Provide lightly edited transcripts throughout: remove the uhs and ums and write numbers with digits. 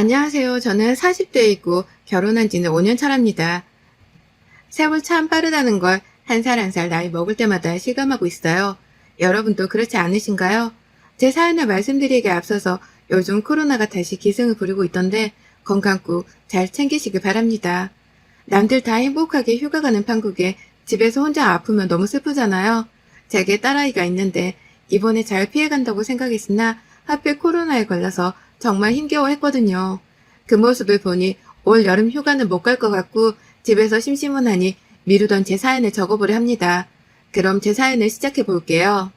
안녕하세요. 저는 40대이고 결혼한 지는 5년 차랍니다. 세월 참 빠르다는 걸 한 살 한 살 나이 먹을 때마다 실감하고 있어요. 여러분도 그렇지 않으신가요? 제 사연을 말씀드리기에 앞서서 요즘 코로나가 다시 기승을 부리고 있던데 건강 꼭 잘 챙기시길 바랍니다. 남들 다 행복하게 휴가 가는 판국에 집에서 혼자 아프면 너무 슬프잖아요. 제게 딸아이가 있는데 이번에 잘 피해간다고 생각했으나 하필 코로나에 걸려서 정말 힘겨워했거든요. 그 모습을 보니 올 여름 휴가는 못 갈 것 같고 집에서 심심하니 미루던 제 사연을 적어보려 합니다. 그럼 제 사연을 시작해 볼게요.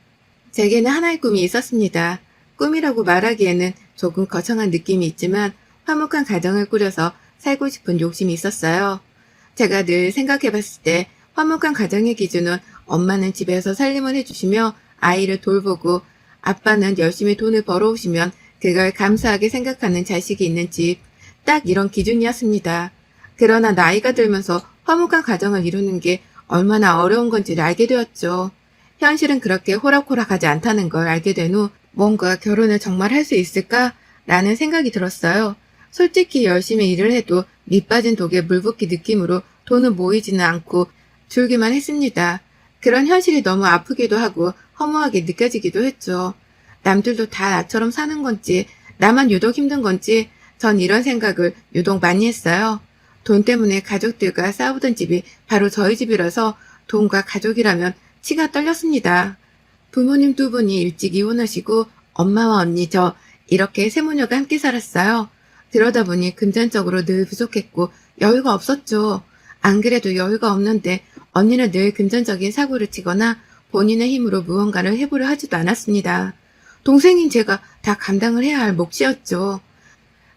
제게는 하나의 꿈이 있었습니다. 꿈이라고 말하기에는 조금 거창한 느낌이 있지만 화목한 가정을 꾸려서 살고 싶은 욕심이 있었어요. 제가 늘 생각해 봤을 때 화목한 가정의 기준은 엄마는 집에서 살림을 해주시며 아이를 돌보고 아빠는 열심히 돈을 벌어오시면 그걸 감사하게 생각하는 자식이 있는 집, 딱 이런 기준이었습니다. 그러나 나이가 들면서 화목한 가정을 이루는 게 얼마나 어려운 건지를 알게 되었죠. 현실은 그렇게 호락호락하지 않다는 걸 알게 된 후 뭔가 결혼을 정말 할 수 있을까? 라는 생각이 들었어요. 솔직히 열심히 일을 해도 밑 빠진 독에 물 붓기 느낌으로 돈은 모이지는 않고 줄기만 했습니다. 그런 현실이 너무 아프기도 하고 허무하게 느껴지기도 했죠. 남들도 다 나처럼 사는 건지 나만 유독 힘든 건지 전 이런 생각을 유독 많이 했어요. 돈 때문에 가족들과 싸우던 집이 바로 저희 집이라서 돈과 가족이라면 치가 떨렸습니다. 부모님 두 분이 일찍 이혼하시고 엄마와 언니 저 이렇게 세 모녀가 함께 살았어요. 그러다 보니 금전적으로 늘 부족했고 여유가 없었죠. 안 그래도 여유가 없는데 언니는 늘 금전적인 사고를 치거나 본인의 힘으로 무언가를 해보려 하지도 않았습니다. 동생인 제가 다 감당을 해야 할 몫이었죠.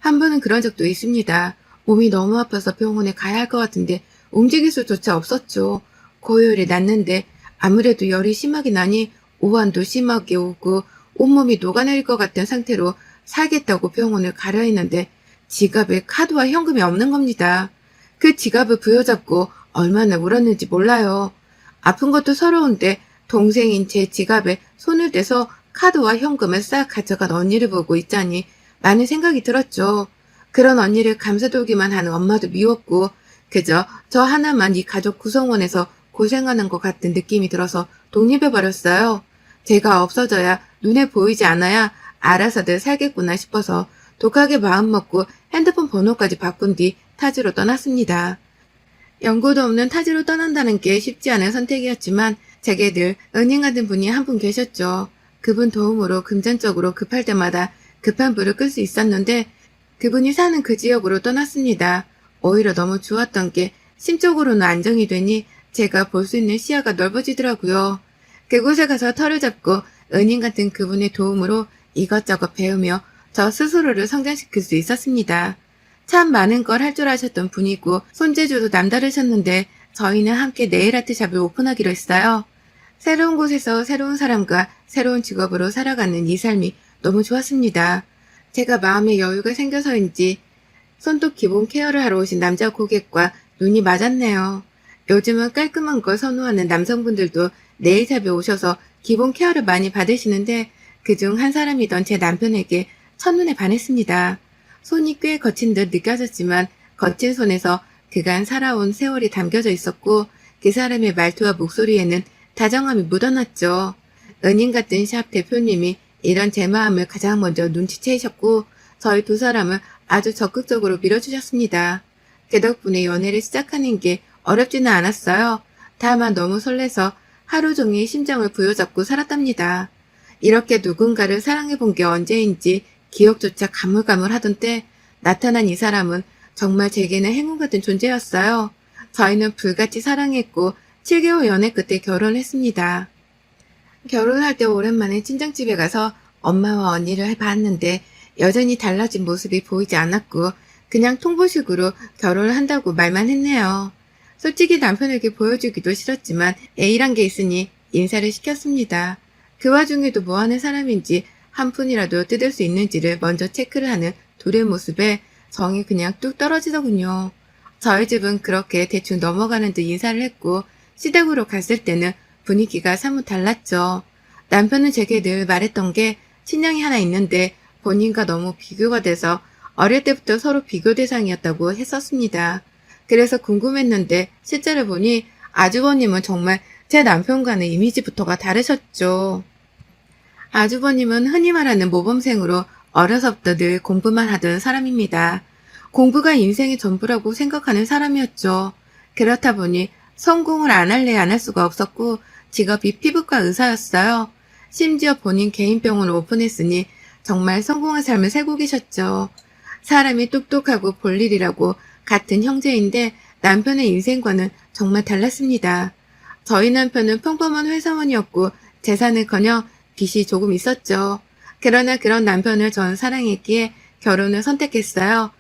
한 번은 그런 적도 있습니다. 몸이 너무 아파서 병원에 가야 할 것 같은데 움직일 수조차 없었죠. 고열이 났는데 아무래도 열이 심하게 나니 오한도 심하게 오고 온몸이 녹아내릴 것 같은 상태로 살겠다고 병원을 가려 했는데 지갑에 카드와 현금이 없는 겁니다. 그 지갑을 부여잡고 얼마나 울었는지 몰라요. 아픈 것도 서러운데 동생인 제 지갑에 손을 대서 카드와 현금을 싹 가져간 언니를 보고 있자니 많은 생각이 들었죠. 그런 언니를 감싸돌기만 하는 엄마도 미웠고 그저 저 하나만 이 가족 구성원에서 고생하는 것 같은 느낌이 들어서 독립해버렸어요. 제가 없어져야 눈에 보이지 않아야 알아서들 살겠구나 싶어서 독하게 마음먹고 핸드폰 번호까지 바꾼 뒤 타지로 떠났습니다. 연고도 없는 타지로 떠난다는 게 쉽지 않은 선택이었지만 제게 늘 은인 같은 분이 한 분 계셨죠. 그분 도움으로 금전적으로 급할 때마다 급한 불을 끌 수 있었는데 그분이 사는 그 지역으로 떠났습니다. 오히려 너무 좋았던 게 심적으로는 안정이 되니 제가 볼 수 있는 시야가 넓어지더라고요. 그곳에 가서 털을 잡고 은인 같은 그분의 도움으로 이것저것 배우며 저 스스로를 성장시킬 수 있었습니다. 참 많은 걸 할 줄 아셨던 분이고 손재주도 남다르셨는데 저희는 함께 네일아트샵을 오픈하기로 했어요. 새로운 곳에서 새로운 사람과 새로운 직업으로 살아가는 이 삶이 너무 좋았습니다. 제가 마음의 여유가 생겨서인지 손톱 기본 케어를 하러 오신 남자 고객과 눈이 맞았네요. 요즘은 깔끔한 걸 선호하는 남성분들도 네일샵에 오셔서 기본 케어를 많이 받으시는데 그중 한 사람이던 제 남편에게 첫눈에 반했습니다. 손이 꽤 거친 듯 느껴졌지만 거친 손에서 그간 살아온 세월이 담겨져 있었고 그 사람의 말투와 목소리에는 다정함이 묻어났죠. 은인 같은 샵 대표님이 이런 제 마음을 가장 먼저 눈치채셨고 저희 두 사람을 아주 적극적으로 밀어주셨습니다. 그 덕분에 연애를 시작하는 게 어렵지는 않았어요. 다만 너무 설레서 하루 종일 심장을 부여잡고 살았답니다. 이렇게 누군가를 사랑해본 게 언제인지 기억조차 가물가물하던 때 나타난 이 사람은 정말 제게는 행운 같은 존재였어요. 저희는 불같이 사랑했고 7개월 연애 끝에 결혼했습니다. 결혼할 때 오랜만에 친정집에 가서 엄마와 언니를 봤는데 여전히 달라진 모습이 보이지 않았고 그냥 통보식으로 결혼을 한다고 말만 했네요. 솔직히 남편에게 보여주기도 싫었지만 A란 게 있으니 인사를 시켰습니다. 그 와중에도 뭐하는 사람인지 한 푼이라도 뜯을 수 있는지를 먼저 체크를 하는 둘의 모습에 정이 그냥 뚝 떨어지더군요. 저희 집은 그렇게 대충 넘어가는 듯 인사를 했고 시댁으로 갔을 때는 분위기가 사뭇 달랐죠. 남편은 제게 늘 말했던 게 친형이 하나 있는데 본인과 너무 비교가 돼서 어릴 때부터 서로 비교 대상이었다고 했었습니다. 그래서 궁금했는데 실제로 보니 아주버님은 정말 제 남편과의 이미지부터가 다르셨죠. 아주버님은 흔히 말하는 모범생으로 어려서부터 늘 공부만 하던 사람입니다. 공부가 인생의 전부라고 생각하는 사람이었죠. 그렇다 보니 성공을 안 할래 안 할 수가 없었고 직업이 피부과 의사였어요. 심지어 본인 개인 병원을 오픈했으니 정말 성공한 삶을 살고 계셨죠. 사람이 똑똑하고 볼 일이라고 같은 형제인데 남편의 인생과는 정말 달랐습니다. 저희 남편은 평범한 회사원이었고 재산을커녕 빚이 조금 있었죠. 그러나 그런 남편을 전 사랑했기에 결혼을 선택했어요.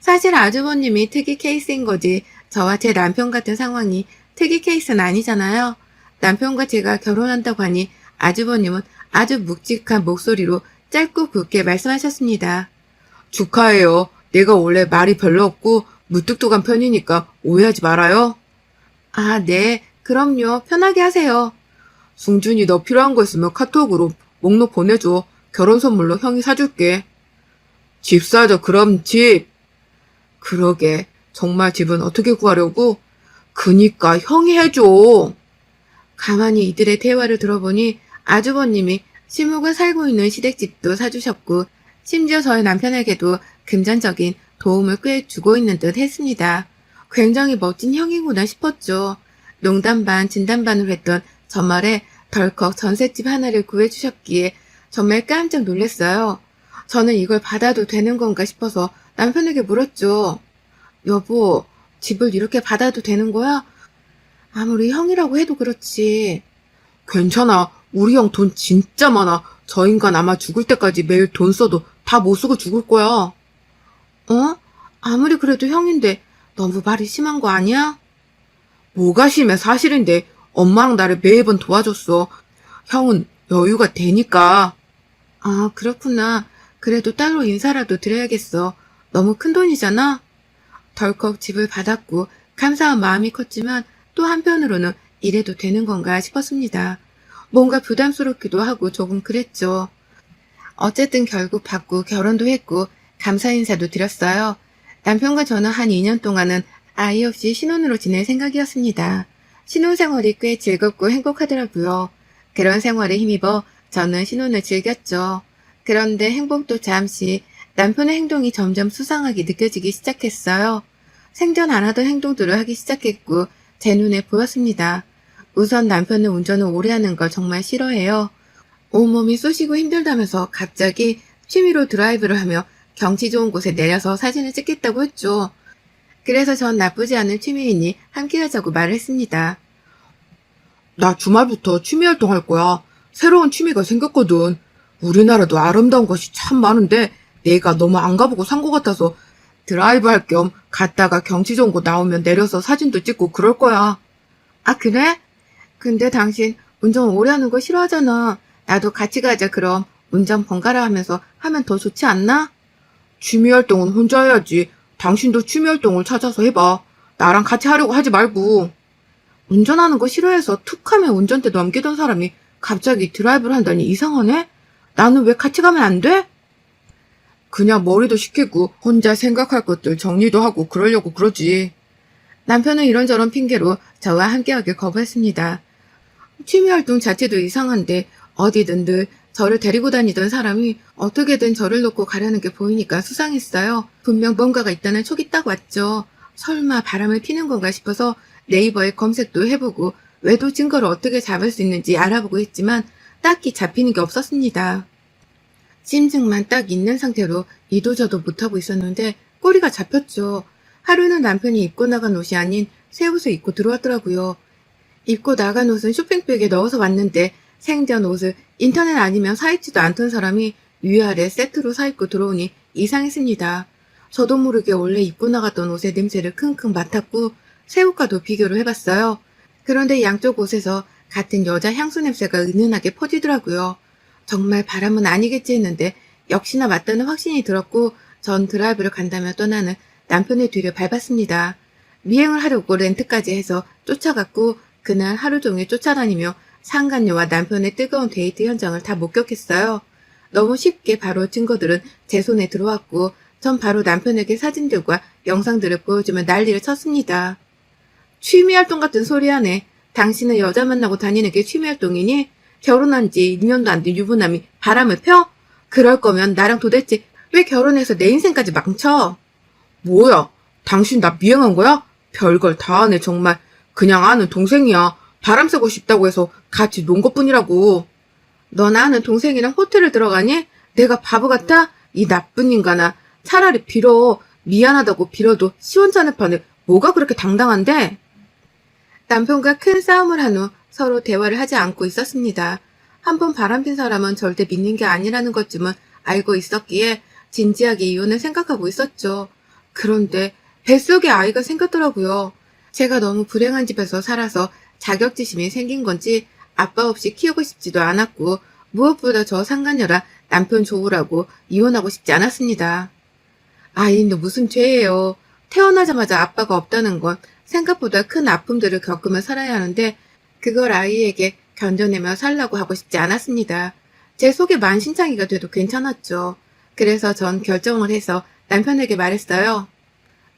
사실 아주버님이 특이 케이스인 거지 저와 제 남편 같은 상황이 특이 케이스는 아니잖아요. 남편과 제가 결혼한다고 하니 아주버님은 아주 묵직한 목소리로 짧고 굵게 말씀하셨습니다. 축하해요. 내가 원래 말이 별로 없고 무뚝뚝한 편이니까 오해하지 말아요. 아, 네. 그럼요. 편하게 하세요. 승준이 너 필요한 거 있으면 카톡으로 목록 보내줘. 결혼 선물로 형이 사줄게. 집 사줘. 그럼 집. 그러게. 정말 집은 어떻게 구하려고? 그니까 형이 해줘. 가만히 이들의 대화를 들어보니 아주버님이 시묵을 살고 있는 시댁집도 사주셨고 심지어 저희 남편에게도 금전적인 도움을 꽤 주고 있는 듯 했습니다. 굉장히 멋진 형이구나 싶었죠. 농담 반 진담 반으로 했던 저 말에 덜컥 전셋집 하나를 구해주셨기에 정말 깜짝 놀랐어요. 저는 이걸 받아도 되는 건가 싶어서 남편에게 물었죠. 여보, 집을 이렇게 받아도 되는 거야? 아무리 형이라고 해도 그렇지. 괜찮아. 우리 형 돈 진짜 많아. 저 인간 아마 죽을 때까지 매일 돈 써도 다 못 쓰고 죽을 거야. 어? 아무리 그래도 형인데 너무 말이 심한 거 아니야? 뭐가 심해 사실인데 엄마랑 나를 매번 도와줬어. 형은 여유가 되니까. 아, 그렇구나. 그래도 따로 인사라도 드려야겠어. 너무 큰 돈이잖아. 덜컥 집을 받았고 감사한 마음이 컸지만 또 한편으로는 이래도 되는 건가 싶었습니다. 뭔가 부담스럽기도 하고 조금 그랬죠. 어쨌든 결국 받고 결혼도 했고 감사 인사도 드렸어요. 남편과 저는 한 2년 동안은 아이 없이 신혼으로 지낼 생각이었습니다. 신혼생활이 꽤 즐겁고 행복하더라고요. 그런 생활에 힘입어 저는 신혼을 즐겼죠. 그런데 행복도 잠시 남편의 행동이 점점 수상하게 느껴지기 시작했어요. 생전 안 하던 행동들을 하기 시작했고 제 눈에 보였습니다. 우선 남편은 운전을 오래 하는 걸 정말 싫어해요. 온몸이 쑤시고 힘들다면서 갑자기 취미로 드라이브를 하며 경치 좋은 곳에 내려서 사진을 찍겠다고 했죠. 그래서 전 나쁘지 않은 취미이니 함께 하자고 말을 했습니다. 나 주말부터 취미 활동할 거야. 새로운 취미가 생겼거든. 우리나라도 아름다운 곳이 참 많은데 내가 너무 안 가보고 산 것 같아서 드라이브 할 겸 갔다가 경치 좋은 곳 나오면 내려서 사진도 찍고 그럴 거야. 아, 그래? 근데 당신 운전 오래 하는 거 싫어하잖아. 나도 같이 가자 그럼. 운전 번갈아 하면서 하면 더 좋지 않나? 취미 활동은 혼자 해야지. 당신도 취미 활동을 찾아서 해봐. 나랑 같이 하려고 하지 말고. 운전하는 거 싫어해서 툭 하면 운전대 넘기던 사람이 갑자기 드라이브를 한다니 이상하네? 나는 왜 같이 가면 안 돼? 그냥 머리도 식히고 혼자 생각할 것들 정리도 하고 그러려고 그러지. 남편은 이런저런 핑계로 저와 함께하길 거부했습니다. 취미활동 자체도 이상한데 어디든 늘 저를 데리고 다니던 사람이 어떻게든 저를 놓고 가려는 게 보이니까 수상했어요. 분명 뭔가가 있다는 촉이 딱 왔죠. 설마 바람을 피는 건가 싶어서 네이버에 검색도 해보고 외도 증거를 어떻게 잡을 수 있는지 알아보고 했지만 딱히 잡히는 게 없었습니다. 심증만 딱 있는 상태로 이도저도 못하고 있었는데 꼬리가 잡혔죠. 하루는 남편이 입고 나간 옷이 아닌 새 옷을 입고 들어왔더라고요. 입고 나간 옷은 쇼핑백에 넣어서 왔는데 생전 옷을 인터넷 아니면 사입지도 않던 사람이 위아래 세트로 사입고 들어오니 이상했습니다. 저도 모르게 원래 입고 나갔던 옷의 냄새를 킁킁 맡았고 새 옷과도 비교를 해봤어요. 그런데 양쪽 옷에서 같은 여자 향수 냄새가 은은하게 퍼지더라고요. 정말 바람은 아니겠지 했는데 역시나 맞다는 확신이 들었고 전 드라이브를 간다며 떠나는 남편의 뒤를 밟았습니다. 미행을 하려고 렌트까지 해서 쫓아갔고 그날 하루 종일 쫓아다니며 상간녀와 남편의 뜨거운 데이트 현장을 다 목격했어요. 너무 쉽게 바로 증거들은 제 손에 들어왔고 전 바로 남편에게 사진들과 영상들을 보여주며 난리를 쳤습니다. 취미활동 같은 소리 하네. 당신은 여자 만나고 다니는 게 취미활동이니? 결혼한 지 2년도 안 된 유부남이 바람을 펴? 그럴 거면 나랑 도대체 왜 결혼해서 내 인생까지 망쳐? 뭐야? 당신 나 미행한 거야? 별걸 다 하네 정말. 그냥 아는 동생이야. 바람 쐬고 싶다고 해서 같이 논 것뿐이라고. 넌 아는 동생이랑 호텔을 들어가니? 내가 바보 같아? 이 나쁜 인간아. 차라리 빌어. 미안하다고 빌어도 시원찮을 판에 뭐가 그렇게 당당한데? 남편과 큰 싸움을 한 후 서로 대화를 하지 않고 있었습니다. 한번 바람핀 사람은 절대 믿는 게 아니라는 것쯤은 알고 있었기에 진지하게 이혼을 생각하고 있었죠. 그런데 뱃속에 아이가 생겼더라고요. 제가 너무 불행한 집에서 살아서 자격지심이 생긴 건지 아빠 없이 키우고 싶지도 않았고 무엇보다 저 상간녀라 남편 좋으라고 이혼하고 싶지 않았습니다. 아이는 무슨 죄예요. 태어나자마자 아빠가 없다는 건 생각보다 큰 아픔들을 겪으며 살아야 하는데 그걸 아이에게 견뎌내며 살라고 하고 싶지 않았습니다. 제 속에 만신창이가 돼도 괜찮았죠. 그래서 전 결정을 해서 남편에게 말했어요.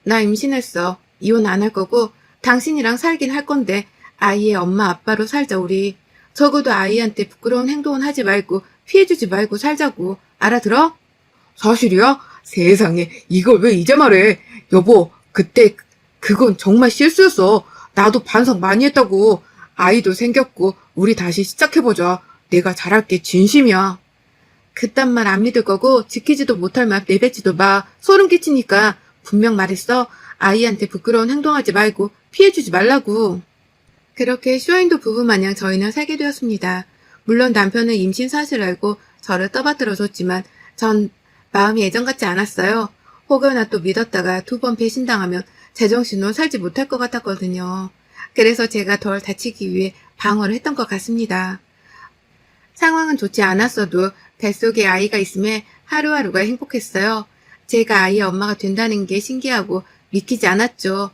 나 임신했어. 이혼 안 할 거고 당신이랑 살긴 할 건데 아이의 엄마 아빠로 살자 우리. 적어도 아이한테 부끄러운 행동은 하지 말고 피해주지 말고 살자고. 알아들어? 사실이야? 세상에 이걸 왜 이제 말해. 여보 그때 그건 정말 실수였어. 나도 반성 많이 했다고. 아이도 생겼고 우리 다시 시작해보자. 내가 잘할게 진심이야. 그딴 말 안 믿을 거고 지키지도 못할 말 내뱉지도 마. 소름 끼치니까 분명 말했어. 아이한테 부끄러운 행동하지 말고 피해주지 말라고. 그렇게 쇼윈도 부부 마냥 저희는 살게 되었습니다. 물론 남편은 임신 사실을 알고 저를 떠받들어줬지만 전 마음이 예전 같지 않았어요. 혹여나 또 믿었다가 2번 배신당하면 제정신으로 살지 못할 것 같았거든요. 그래서 제가 덜 다치기 위해 방어를 했던 것 같습니다. 상황은 좋지 않았어도 뱃속에 아이가 있음에 하루하루가 행복했어요. 제가 아이의 엄마가 된다는 게 신기하고 믿기지 않았죠.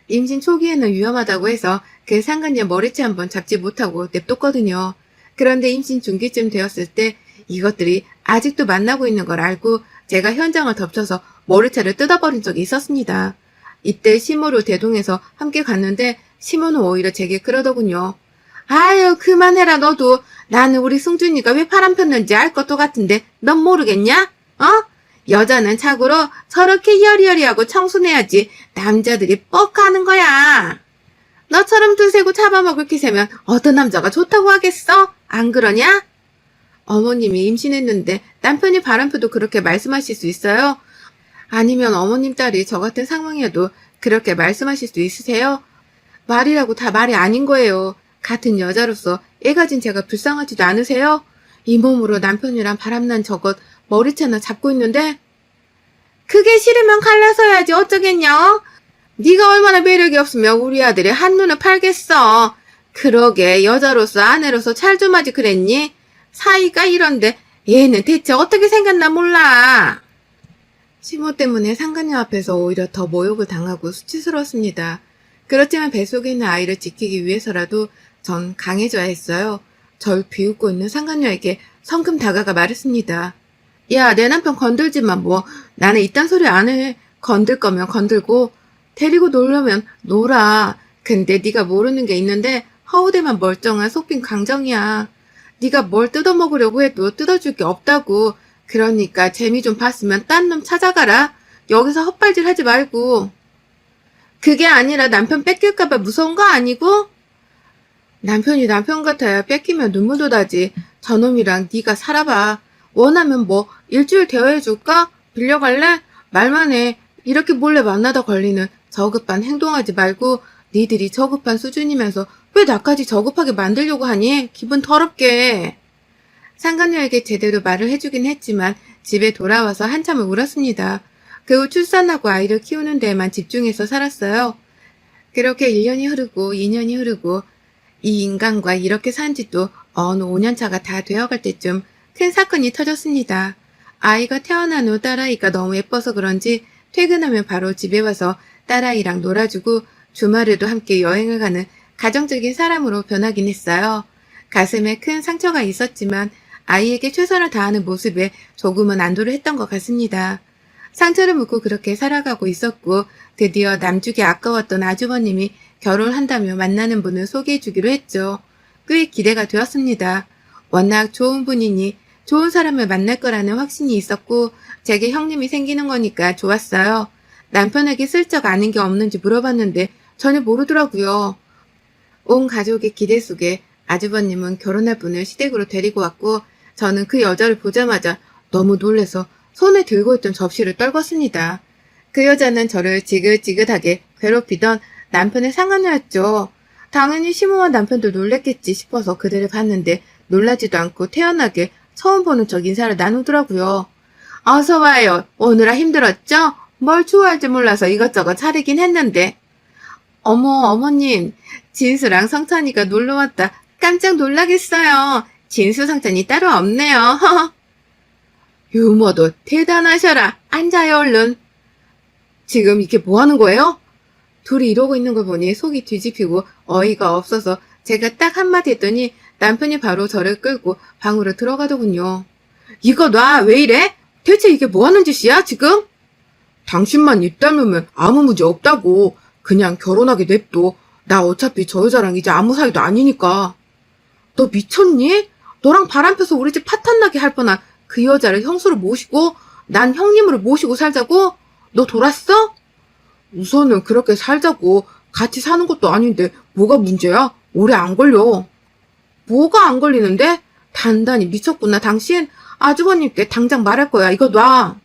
임신 초기에는 위험하다고 해서 그 상간녀 머리채 한번 잡지 못하고 냅뒀거든요. 그런데 임신 중기쯤 되었을 때 이것들이 아직도 만나고 있는 걸 알고 제가 현장을 덮쳐서 머리채를 뜯어버린 적이 있었습니다. 이때 시모로 대동해서 함께 갔는데 시모는 오히려 제게 그러더군요. 아유 그만해라 너도. 나는 우리 승준이가 왜 바람 폈는지 알 것도 같은데 넌 모르겠냐? 어? 여자는 자고로 저렇게 여리여리하고 청순해야지 남자들이 뻑하는 거야. 너처럼 두세고 잡아먹을 기세면 어떤 남자가 좋다고 하겠어? 안 그러냐? 어머님이 임신했는데 남편이 바람펴도 그렇게 말씀하실 수 있어요? 아니면 어머님 딸이 저 같은 상황이어도 그렇게 말씀하실 수 있으세요? 말이라고 다 말이 아닌 거예요. 같은 여자로서 애 가진 제가 불쌍하지도 않으세요? 이 몸으로 남편이랑 바람난 저것 머리채나 잡고 있는데? 그게 싫으면 갈라서야지 어쩌겠냐? 네가 얼마나 매력이 없으면 우리 아들이 한눈을 팔겠어. 그러게 여자로서 아내로서 잘 좀 하지 그랬니? 사이가 이런데 얘는 대체 어떻게 생겼나 몰라. 시모 때문에 상간녀 앞에서 오히려 더 모욕을 당하고 수치스러웠습니다. 그렇지만 뱃속에 있는 아이를 지키기 위해서라도 전 강해져야 했어요. 절 비웃고 있는 상간녀에게 성큼 다가가 말했습니다. 야, 내 남편 건들지 마 뭐. 나는 이딴 소리 안 해. 건들 거면 건들고 데리고 놀려면 놀아. 근데 네가 모르는 게 있는데 허우대만 멀쩡한 속빈 강정이야. 네가 뭘 뜯어먹으려고 해도 뜯어줄 게 없다고. 그러니까 재미 좀 봤으면 딴 놈 찾아가라. 여기서 헛발질 하지 말고. 그게 아니라 남편 뺏길까봐 무서운 거 아니고? 남편이 남편 같아야 뺏기면 눈물도 나지. 저놈이랑 네가 살아봐. 원하면 뭐 일주일 대여해줄까? 빌려갈래? 말만 해. 이렇게 몰래 만나다 걸리는 저급한 행동하지 말고 니들이 저급한 수준이면서 왜 나까지 저급하게 만들려고 하니? 기분 더럽게. 상간녀에게 제대로 말을 해주긴 했지만 집에 돌아와서 한참을 울었습니다. 그 후 출산하고 아이를 키우는 데에만 집중해서 살았어요. 그렇게 1년이 흐르고 2년이 흐르고 이 인간과 이렇게 산 지도 어느 5년차가 다 되어갈 때쯤 큰 사건이 터졌습니다. 아이가 태어난 후 딸아이가 너무 예뻐서 그런지 퇴근하면 바로 집에 와서 딸아이랑 놀아주고 주말에도 함께 여행을 가는 가정적인 사람으로 변하긴 했어요. 가슴에 큰 상처가 있었지만 아이에게 최선을 다하는 모습에 조금은 안도를 했던 것 같습니다. 상처를 묻고 그렇게 살아가고 있었고 드디어 남주기 아까웠던 아주버님이 결혼한다며 만나는 분을 소개해 주기로 했죠. 꽤 기대가 되었습니다. 워낙 좋은 분이니 좋은 사람을 만날 거라는 확신이 있었고 제게 형님이 생기는 거니까 좋았어요. 남편에게 슬쩍 아는 게 없는지 물어봤는데 전혀 모르더라고요. 온 가족의 기대 속에 아주버님은 결혼할 분을 시댁으로 데리고 왔고 저는 그 여자를 보자마자 너무 놀라서 손에 들고 있던 접시를 떨궜습니다. 그 여자는 저를 지긋지긋하게 괴롭히던 남편의 상간녀였죠. 당연히 시모와 남편도 놀랬겠지 싶어서 그들을 봤는데 놀라지도 않고 태연하게 처음 보는 척 인사를 나누더라고요. 어서 와요. 오느라 힘들었죠? 뭘 좋아할지 몰라서 이것저것 차리긴 했는데. 어머, 어머님. 진수랑 성찬이가 놀러왔다. 깜짝 놀라겠어요. 진수 성찬이 따로 없네요. 유머도 대단하셔라. 앉아요, 얼른. 지금 이게 뭐 하는 거예요? 둘이 이러고 있는 걸 보니 속이 뒤집히고 어이가 없어서 제가 딱 한마디 했더니 남편이 바로 저를 끌고 방으로 들어가더군요. 이거 놔, 왜 이래? 대체 이게 뭐 하는 짓이야, 지금? 당신만 입 다물면 아무 문제 없다고. 그냥 결혼하게 냅둬. 나 어차피 저 여자랑 이제 아무 사이도 아니니까. 너 미쳤니? 너랑 바람 펴서 우리 집 파탄 나게 할 뻔한 그 여자를 형수로 모시고 난 형님으로 모시고 살자고? 너 돌았어? 우선은 그렇게 살자고. 같이 사는 것도 아닌데 뭐가 문제야? 오래 안 걸려. 뭐가 안 걸리는데? 단단히 미쳤구나 당신. 아주버님께 당장 말할 거야. 이거 놔.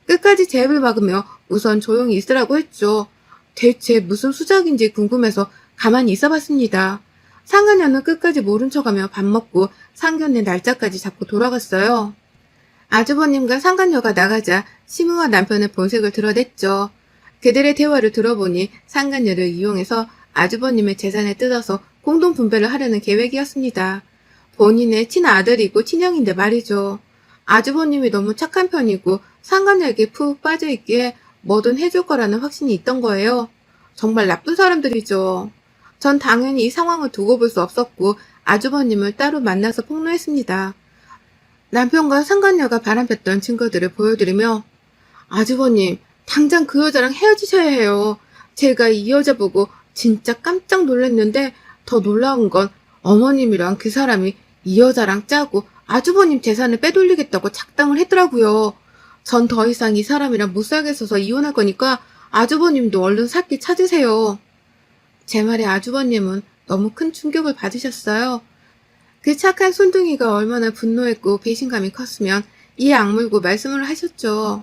끝까지 제 입을 막으며 우선 조용히 있으라고 했죠. 대체 무슨 수작인지 궁금해서 가만히 있어봤습니다. 상간녀는 끝까지 모른 척하며 밥 먹고 상견례 날짜까지 잡고 돌아갔어요. 아주버님과 상간녀가 나가자 시무와 남편의 본색을 드러냈죠. 그들의 대화를 들어보니 상간녀를 이용해서 아주버님의 재산을 뜯어서 공동 분배를 하려는 계획이었습니다. 본인의 친아들이고 친형인데 말이죠. 아주버님이 너무 착한 편이고 상간녀에게 푹 빠져있기에 뭐든 해줄 거라는 확신이 있던 거예요. 정말 나쁜 사람들이죠. 전 당연히 이 상황을 두고 볼 수 없었고 아주버님을 따로 만나서 폭로했습니다. 남편과 상간녀가 바람폈던 증거들을 보여드리며 아주버님, 당장 그 여자랑 헤어지셔야 해요. 제가 이 여자 보고 진짜 깜짝 놀랐는데 더 놀라운 건 어머님이랑 그 사람이 이 여자랑 짜고 아주버님 재산을 빼돌리겠다고 작당을 했더라고요. 전 더 이상 이 사람이랑 못 살겠어서 이혼할 거니까 아주버님도 얼른 살 길 찾으세요. 제 말에 아주버님은 너무 큰 충격을 받으셨어요. 그 착한 손둥이가 얼마나 분노했고 배신감이 컸으면 이에 악물고 말씀을 하셨죠.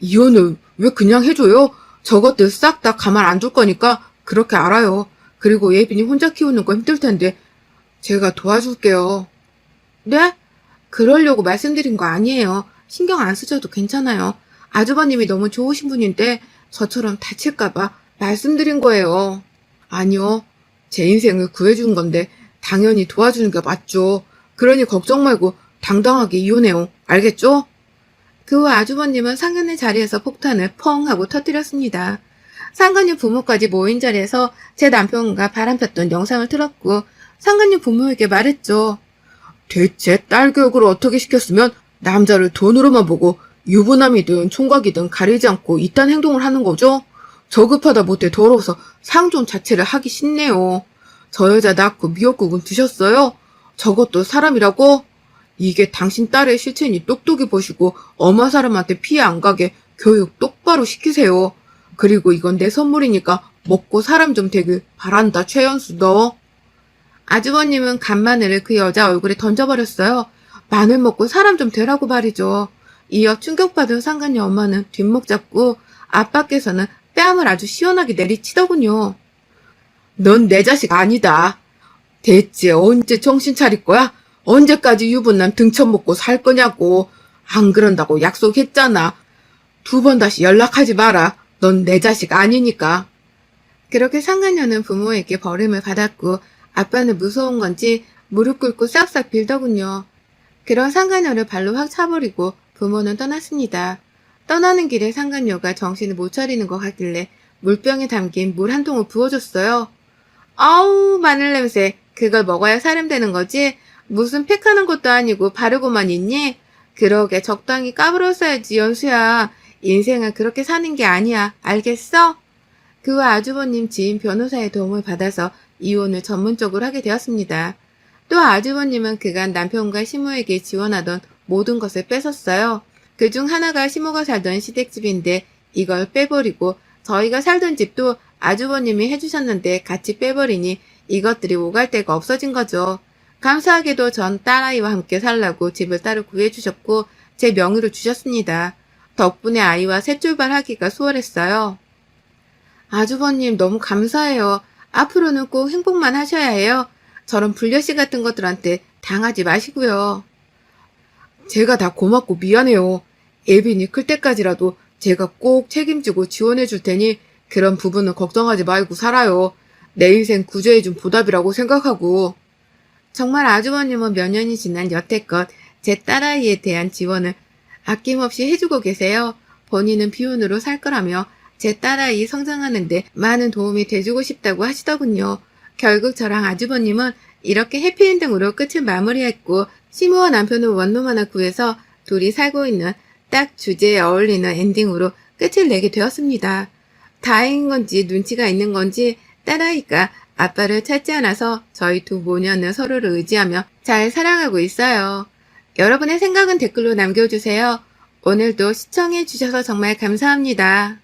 이혼을 왜 그냥 해줘요? 저것들 싹 다 가만 안 둘 거니까 그렇게 알아요. 그리고 예빈이 혼자 키우는 거 힘들 텐데 제가 도와줄게요. 네? 그러려고 말씀드린 거 아니에요. 신경 안 쓰셔도 괜찮아요. 아주버님이 너무 좋으신 분인데 저처럼 다칠까봐 말씀드린 거예요. 아니요. 제 인생을 구해준 건데 당연히 도와주는 게 맞죠. 그러니 걱정 말고 당당하게 이혼해요. 알겠죠? 그 후 아주버님은 상견례 자리에서 폭탄을 펑 하고 터뜨렸습니다. 상간녀 부모까지 모인 자리에서 제 남편과 바람폈던 영상을 틀었고 상간녀 부모에게 말했죠. 대체 딸 교육을 어떻게 시켰으면 남자를 돈으로만 보고 유부남이든 총각이든 가리지 않고 이딴 행동을 하는 거죠? 저급하다 못해 더러워서 상종 자체를 하기 싫네요. 저 여자 낳고 미역국은 드셨어요? 저것도 사람이라고? 이게 당신 딸의 실체니 똑똑히 보시고 엄마 사람한테 피해 안 가게 교육 똑바로 시키세요. 그리고 이건 내 선물이니까 먹고 사람 좀 되길 바란다, 최연수 너. 아주버님은 간마늘을 그 여자 얼굴에 던져버렸어요. 마늘 먹고 사람 좀 되라고 말이죠. 이어 충격받은 상간녀 엄마는 뒷목 잡고 아빠께서는 뺨을 아주 시원하게 내리치더군요. 넌 내 자식 아니다. 대체 언제 정신 차릴 거야? 언제까지 유부남 등쳐먹고 살 거냐고. 안 그런다고 약속했잖아. 2번 다시 연락하지 마라. 넌 내 자식 아니니까. 그렇게 상간녀는 부모에게 버림을 받았고 아빠는 무서운 건지 무릎 꿇고 싹싹 빌더군요. 그런 상간녀를 발로 확 차버리고 부모는 떠났습니다. 떠나는 길에 상간녀가 정신을 못 차리는 것 같길래 물병에 담긴 물 한 통을 부어줬어요. 아우, 마늘 냄새. 그걸 먹어야 사람 되는 거지? 무슨 팩하는 것도 아니고 바르고만 있니? 그러게 적당히 까불었어야지, 연수야. 인생은 그렇게 사는 게 아니야. 알겠어? 그 후 아주버님 지인 변호사의 도움을 받아서 이혼을 전문적으로 하게 되었습니다. 또 아주버님은 그간 남편과 시모에게 지원하던 모든 것을 뺏었어요. 그중 하나가 시모가 살던 시댁집인데 이걸 빼버리고 저희가 살던 집도 아주버님이 해주셨는데 같이 빼버리니 이것들이 오갈 데가 없어진 거죠. 감사하게도 전 딸아이와 함께 살라고 집을 따로 구해주셨고 제 명의로 주셨습니다. 덕분에 아이와 새 출발하기가 수월했어요. 아주버님 너무 감사해요. 앞으로는 꼭 행복만 하셔야 해요. 저런 불려시 같은 것들한테 당하지 마시고요. 제가 다 고맙고 미안해요. 예빈이 클 때까지라도 제가 꼭 책임지고 지원해 줄 테니 그런 부분은 걱정하지 말고 살아요. 내 인생 구제해준 보답이라고 생각하고. 정말 아주버님은 몇 년이 지난 여태껏 제 딸아이에 대한 지원을 아낌없이 해주고 계세요. 본인은 비혼으로 살 거라며 제 딸아이 성장하는데 많은 도움이 돼주고 싶다고 하시더군요. 결국 저랑 아주버님은 이렇게 해피엔딩으로 끝을 마무리했고 시모와 남편은 원룸 하나 구해서 둘이 살고 있는 딱 주제에 어울리는 엔딩으로 끝을 내게 되었습니다. 다행인 건지 눈치가 있는 건지 딸아이가 아빠를 찾지 않아서 저희 두 모녀는 서로를 의지하며 잘 살아가고 있어요. 여러분의 생각은 댓글로 남겨주세요. 오늘도 시청해주셔서 정말 감사합니다.